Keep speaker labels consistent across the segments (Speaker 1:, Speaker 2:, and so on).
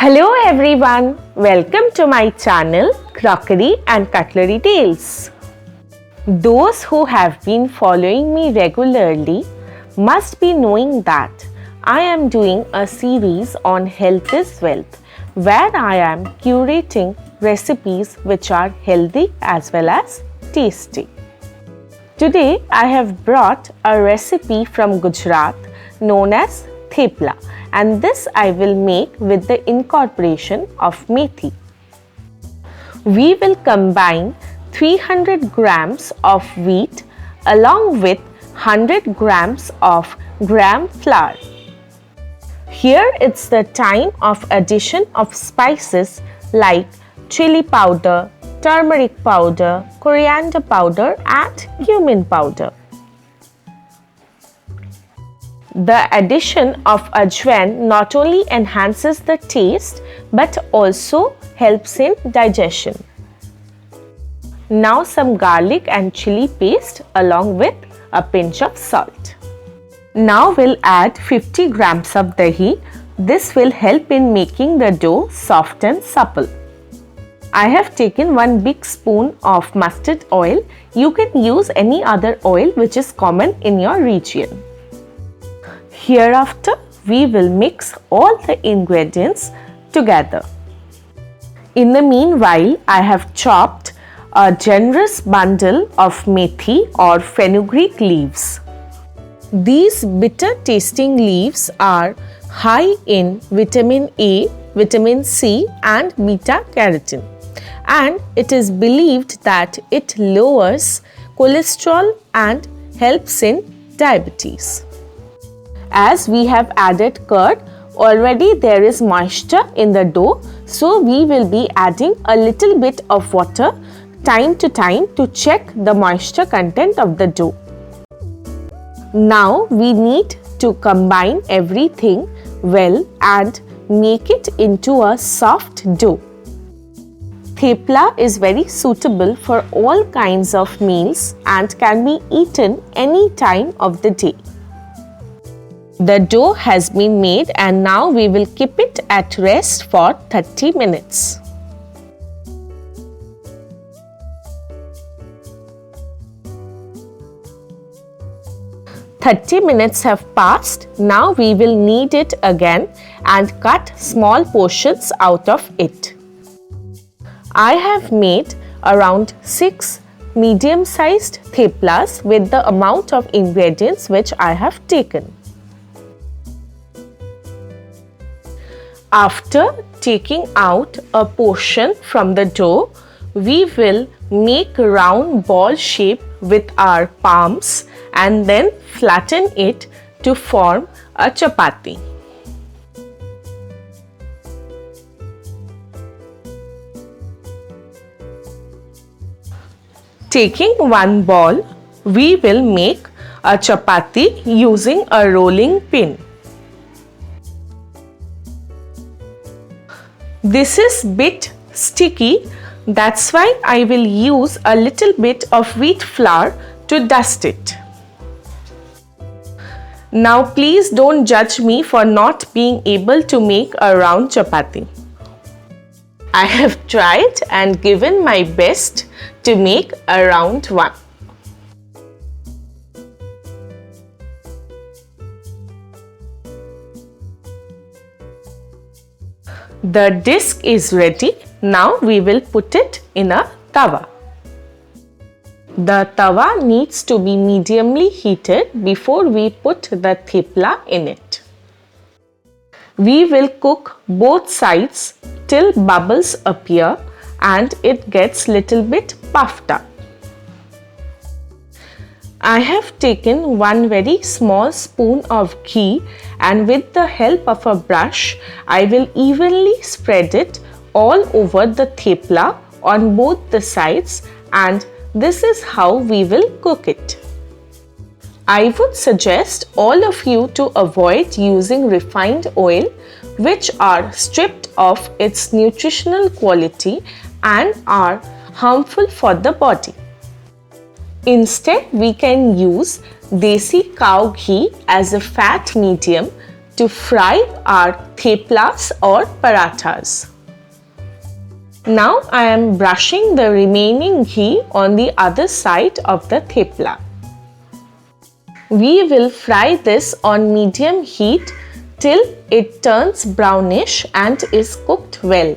Speaker 1: Hello everyone, welcome to my channel Crockery and Cutlery Tales. Those who have been following me regularly must be knowing that I am doing a series on health is wealth where I am curating recipes which are healthy as well as tasty. Today I have brought a recipe from Gujarat known as thepla, and this I will make with the incorporation of methi. We will combine 300 grams of wheat along with 100 grams of gram flour. Here it's the time of addition of spices like chili powder, turmeric powder, coriander powder and cumin powder. The addition of ajwain not only enhances the taste but also helps in digestion. Now some garlic and chili paste along with a pinch of salt. Now we'll add 50 grams of dahi. This will help in making the dough soft and supple. I have taken 1 big spoon of mustard oil. You can use any other oil which is common in your region. Hereafter, we will mix all the ingredients together. In the meanwhile, I have chopped a generous bundle of methi or fenugreek leaves. These bitter tasting leaves are high in vitamin A, vitamin C and beta carotene, and it is believed that it lowers cholesterol and helps in diabetes. As we have added curd, already there is moisture in the dough, so we will be adding a little bit of water time to time to check the moisture content of the dough. Now we need to combine everything well and make it into a soft dough. Thepla is very suitable for all kinds of meals and can be eaten any time of the day. The dough has been made and now we will keep it at rest for 30 minutes. Minutes have passed. Now we will knead it again and cut small portions out of it. I have made around 6 medium-sized theplas with the amount of ingredients which I have taken. After taking out a portion from the dough, we will make a round ball shape with our palms and then flatten it to form a chapati. Taking one ball, we will make a chapati using a rolling pin. This is bit sticky, that's why I will use a little bit of wheat flour to dust it. Now please don't judge me for not being able to make a round chapati. I have tried and given my best to make a round one. The disc is ready. Now we will put it in a tawa. The tawa needs to be mediumly heated before we put the thepla in it. We will cook both sides till bubbles appear and it gets little bit puffed up. I have taken 1 very small spoon of ghee and with the help of a brush, I will evenly spread it all over the thepla on both the sides, and this is how we will cook it. I would suggest all of you to avoid using refined oil which are stripped of its nutritional quality and are harmful for the body. Instead, we can use desi cow ghee as a fat medium to fry our theplas or parathas. Now I am brushing the remaining ghee on the other side of the thepla. We will fry this on medium heat till it turns brownish and is cooked well.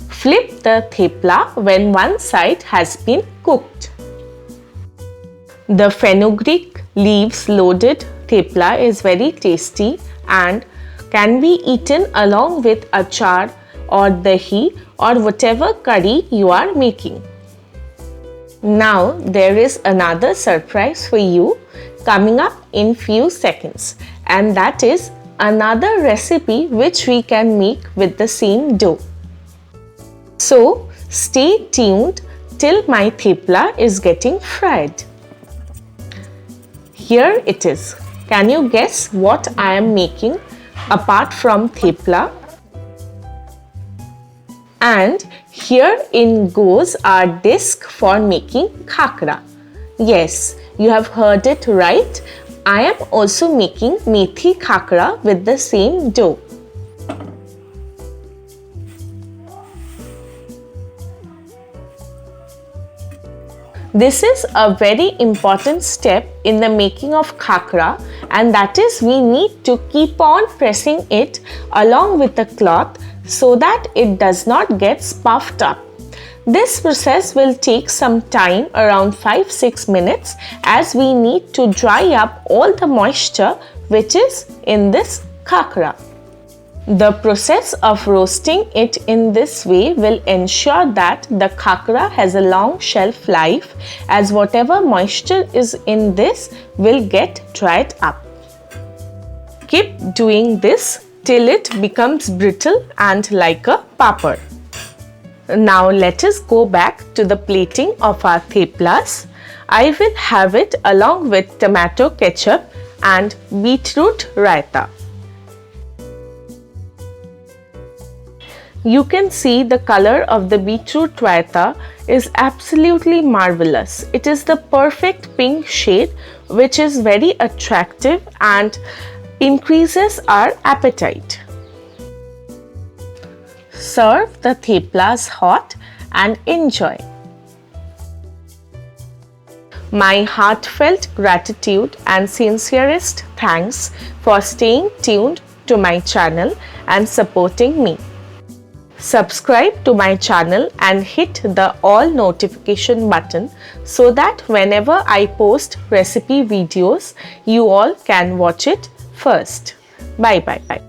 Speaker 1: Flip the thepla when one side has been cooked. The fenugreek leaves loaded thepla is very tasty and can be eaten along with achar or dahi or whatever curry you are making. Now there is another surprise for you coming up in few seconds, and that is another recipe which we can make with the same dough. So stay tuned till my thepla is getting fried. Here it is. Can you guess what I am making apart from thepla? And here in goes our disc for making khakra. Yes, you have heard it right. I am also making methi khakra with the same dough. This is a very important step in the making of khakra, and that is we need to keep on pressing it along with the cloth so that it does not get puffed up. This process will take some time, around 5-6 minutes, as we need to dry up all the moisture which is in this khakra. The process of roasting it in this way will ensure that the khakra has a long shelf life, as whatever moisture is in this will get dried up. Keep doing this till it becomes brittle and like a papad. Now let us go back to the plating of our theplas. I will have it along with tomato ketchup and beetroot raita. You can see the color of the beetroot raita is absolutely marvelous. It is the perfect pink shade which is very attractive and increases our appetite. Serve the theplas hot and enjoy. My heartfelt gratitude and sincerest thanks for staying tuned to my channel and supporting me. Subscribe to my channel and hit the all notification button so that whenever I post recipe videos, you all can watch it first. Bye bye.